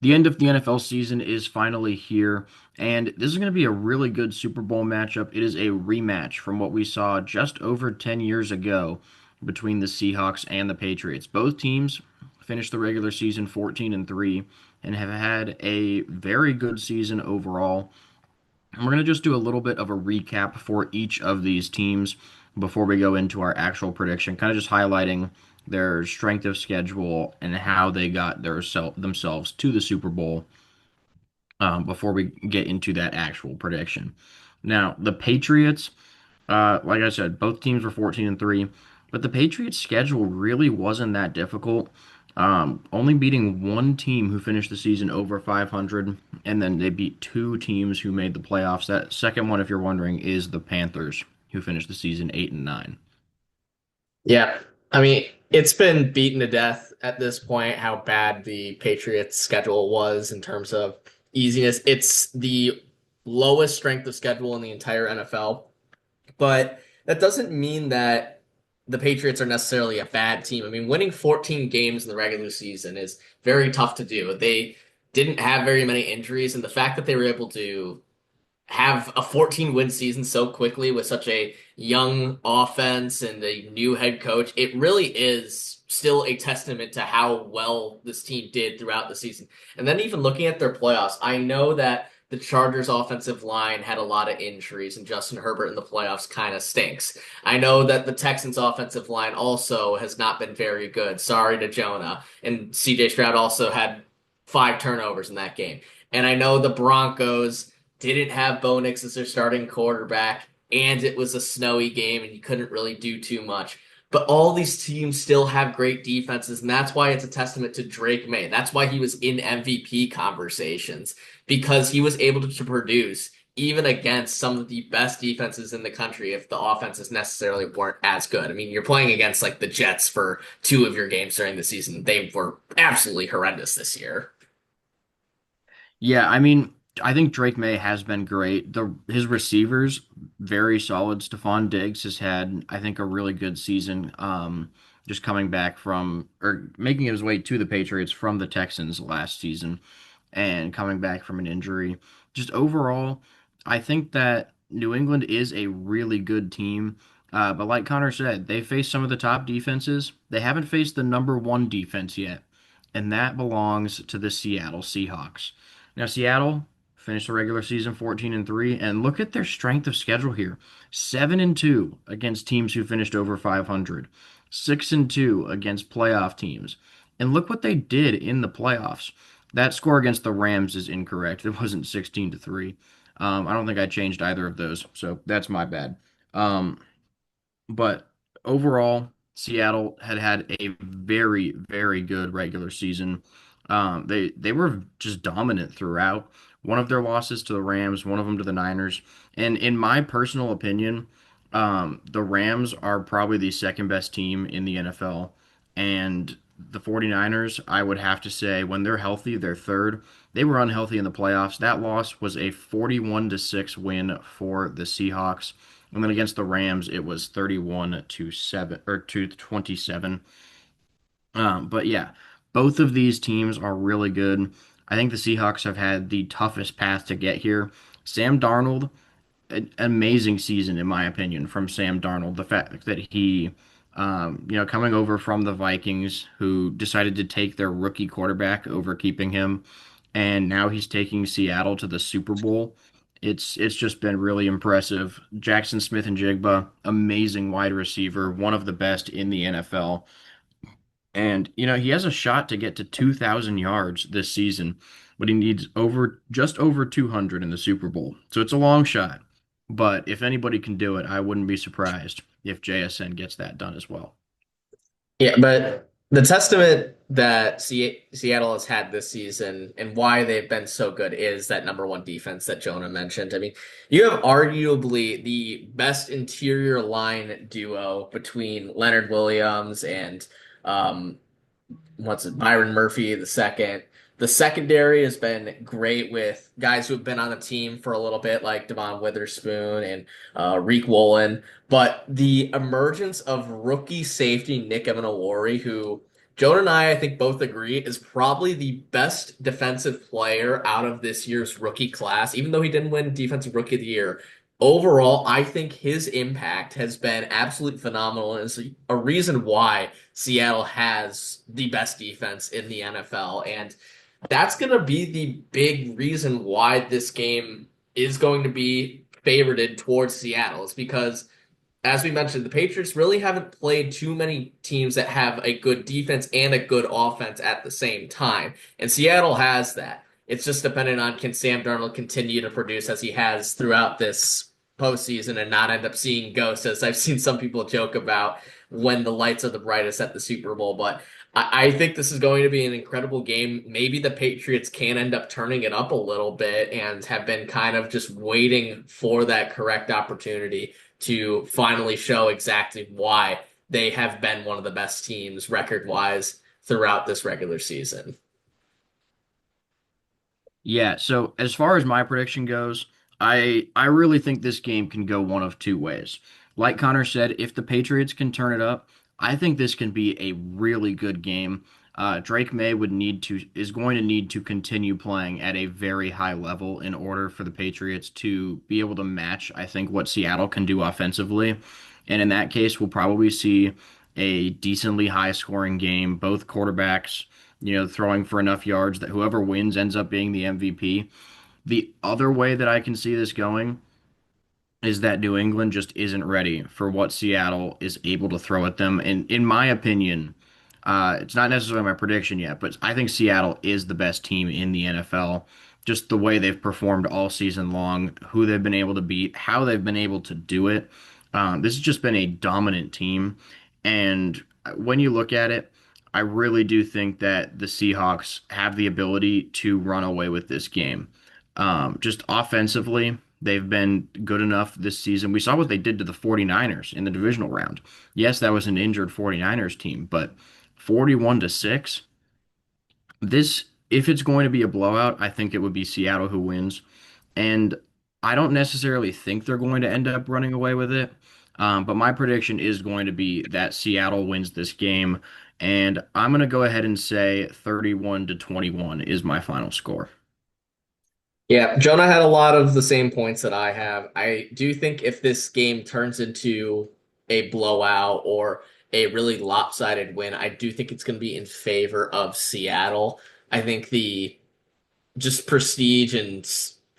The end of the NFL season is finally here, and this is going to be a really good Super Bowl matchup. It is a rematch from what we saw just over 10 years ago between the Seahawks and the Patriots. Both teams finished the regular season 14 and 3 and have had a very good season overall. And we're going to just do a little bit of a recap for each of these teams before we go into our actual prediction, kind of just highlighting their strength of schedule and how they got themselves to the Super Bowl before we get into that actual prediction. Now, the Patriots, like I said, both teams were 14 and 3, but the Patriots' schedule really wasn't that difficult. Only beating one team who finished the season over 500, and then they beat two teams who made the playoffs. That second one, if you're wondering, is the Panthers, who finished the season 8 and 9. Yeah. I mean, it's been beaten to death at this point how bad the Patriots schedule was in terms of easiness. It's the lowest strength of schedule in the entire NFL, but that doesn't mean that the Patriots are necessarily a bad team. I mean, winning 14 games in the regular season is very tough to do. They didn't have very many injuries, and the fact that they were able to have a 14 win season so quickly with such a young offense and a new head coach, it really is still a testament to how well this team did throughout the season. And then even looking at their playoffs, I know that the Chargers offensive line had a lot of injuries and Justin Herbert in the playoffs kind of stinks. I know that the Texans offensive line also has not been very good. Sorry to Jonah. And CJ Stroud also had 5 turnovers in that game. And I know the Broncos didn't have Bo Nix as their starting quarterback, and it was a snowy game, and you couldn't really do too much. But all these teams still have great defenses, and that's why it's a testament to Drake May. That's why he was in MVP conversations, because he was able to produce even against some of the best defenses in the country if the offenses necessarily weren't as good. I mean, you're playing against like the Jets for 2 of your games during the season. They were absolutely horrendous this year. Yeah, I mean, I think Drake May has been great. His receivers very solid. Stephon Diggs has had, I think, a really good season. Just coming back from or making his way to the Patriots from the Texans last season and coming back from an injury. Just overall, I think that New England is a really good team. But like Connor said, they faced some of the top defenses. They haven't faced the number one defense yet, and that belongs to the Seattle Seahawks. Now, Seattle finished the regular season 14 and 3, and look at their strength of schedule here. 7 and 2 against teams who finished over 500. 6 and 2 against playoff teams. And look what they did in the playoffs. That score against the Rams is incorrect. It wasn't 16 to 3. I don't think I changed either of those, so that's my bad. Um, but overall, Seattle had had a very, very good regular season. They were just dominant throughout. One of their losses to the Rams, one of them to the Niners. And in my personal opinion, the Rams are probably the second best team in the NFL. And the 49ers, I would have to say, when they're healthy, they're third. They were unhealthy in the playoffs. That loss was a 41 to 6 win for the Seahawks. And then against the Rams, it was 31 to 7 or to 27. But yeah, both of these teams are really good. I think the Seahawks have had the toughest path to get here. Sam Darnold, an amazing season in my opinion from Sam Darnold. The fact that he, coming over from the Vikings, who decided to take their rookie quarterback over keeping him, and now he's taking Seattle to the Super Bowl. It's just been really impressive. Jackson Smith and Jigba, amazing wide receiver, one of the best in the NFL. And he has a shot to get to 2,000 yards this season, but he needs just over 200 in the Super Bowl. So it's a long shot. But if anybody can do it, I wouldn't be surprised if JSN gets that done as well. Yeah, but the testament that Seattle has had this season and why they've been so good is that number one defense that Jonah mentioned. I mean, you have arguably the best interior line duo between Leonard Williams and um, what's it, Byron Murphy the second. The secondary has been great with guys who have been on the team for a little bit, like Devon Witherspoon and Reek Woolen. But the emergence of rookie safety Nick Emanowari, who Jonah and I think both agree, is probably the best defensive player out of this year's rookie class, even though he didn't win Defensive Rookie of the Year. Overall, I think his impact has been absolutely phenomenal and is a reason why Seattle has the best defense in the NFL. And that's going to be the big reason why this game is going to be favorited towards Seattle, is because as we mentioned, the Patriots really haven't played too many teams that have a good defense and a good offense at the same time. And Seattle has that. It's just dependent on, can Sam Darnold continue to produce as he has throughout this postseason and not end up seeing ghosts, as I've seen some people joke about when the lights are the brightest at the Super Bowl. But I think this is going to be an incredible game. Maybe the Patriots can end up turning it up a little bit and have been kind of just waiting for that correct opportunity to finally show exactly why they have been one of the best teams record wise throughout this regular season. Yeah, so as far as my prediction goes, I really think this game can go one of two ways. Like Connor said, if the Patriots can turn it up, I think this can be a really good game. Drake May is going to need to continue playing at a very high level in order for the Patriots to be able to match, I think, what Seattle can do offensively. And in that case, we'll probably see a decently high scoring game, both quarterbacks throwing for enough yards that whoever wins ends up being the MVP. The other way that I can see this going is that New England just isn't ready for what Seattle is able to throw at them. And in my opinion, it's not necessarily my prediction yet, but I think Seattle is the best team in the NFL. Just the way they've performed all season long, who they've been able to beat, how they've been able to do it. This has just been a dominant team. And when you look at it, I really do think that the Seahawks have the ability to run away with this game. Just offensively, they've been good enough this season. We saw what they did to the 49ers in the divisional round. Yes, that was an injured 49ers team, but 41 to 6. This, if it's going to be a blowout, I think it would be Seattle who wins. And I don't necessarily think they're going to end up running away with it. But my prediction is going to be that Seattle wins this game. And I'm going to go ahead and say 31 to 21 is my final score. Yeah, Jonah had a lot of the same points that I have. I do think if this game turns into a blowout or a really lopsided win, I do think it's going to be in favor of Seattle. I think the just prestige and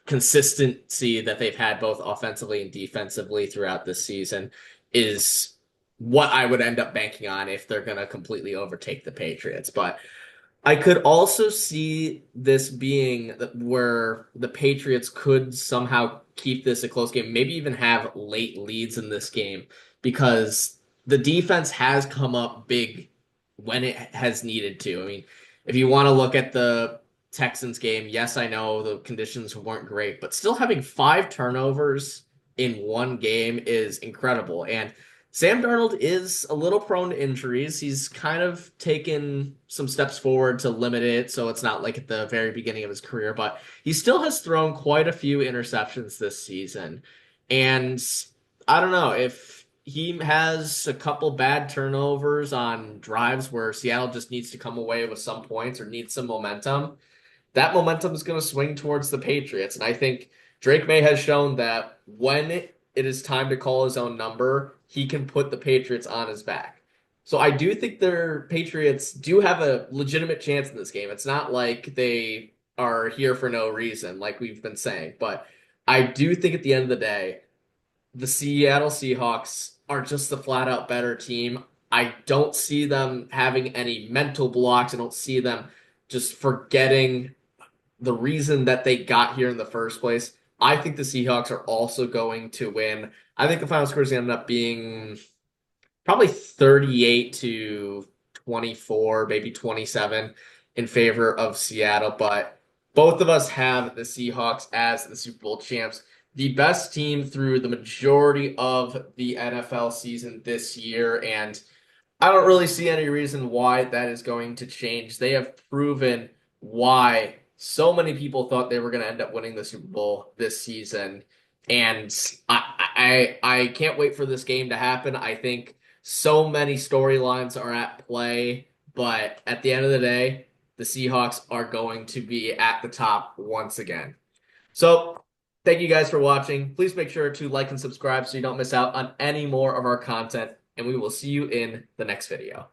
consistency that they've had both offensively and defensively throughout this season is what I would end up banking on if they're going to completely overtake the Patriots. But I could also see this being where the Patriots could somehow keep this a close game, maybe even have late leads in this game because the defense has come up big when it has needed to. I mean, if you want to look at the Texans game, yes, I know the conditions weren't great, but still having 5 turnovers in one game is incredible. And Sam Darnold is a little prone to injuries. He's kind of taken some steps forward to limit it, so it's not like at the very beginning of his career, but he still has thrown quite a few interceptions this season. And I don't know if he has a couple bad turnovers on drives where Seattle just needs to come away with some points or needs some momentum. That momentum is going to swing towards the Patriots. And I think Drake May has shown that when it is time to call his own number, he can put the Patriots on his back. So I do think their Patriots do have a legitimate chance in this game. It's not like they are here for no reason, like we've been saying. But I do think at the end of the day, the Seattle Seahawks are just the flat out better team. I don't see them having any mental blocks. I don't see them just forgetting the reason that they got here in the first place. I think the Seahawks are also going to win. I think the final score is going to end up being probably 38 to 24, maybe 27 in favor of Seattle. But both of us have the Seahawks as the Super Bowl champs, the best team through the majority of the NFL season this year. And I don't really see any reason why that is going to change. They have proven why so many people thought they were going to end up winning the Super Bowl this season. And I can't wait for this game to happen. I think so many storylines are at play but at the end of the day, the Seahawks are going to be at the top once again. So, thank you guys for watching. Please make sure to like and subscribe so you don't miss out on any more of our content, and we will see you in the next video.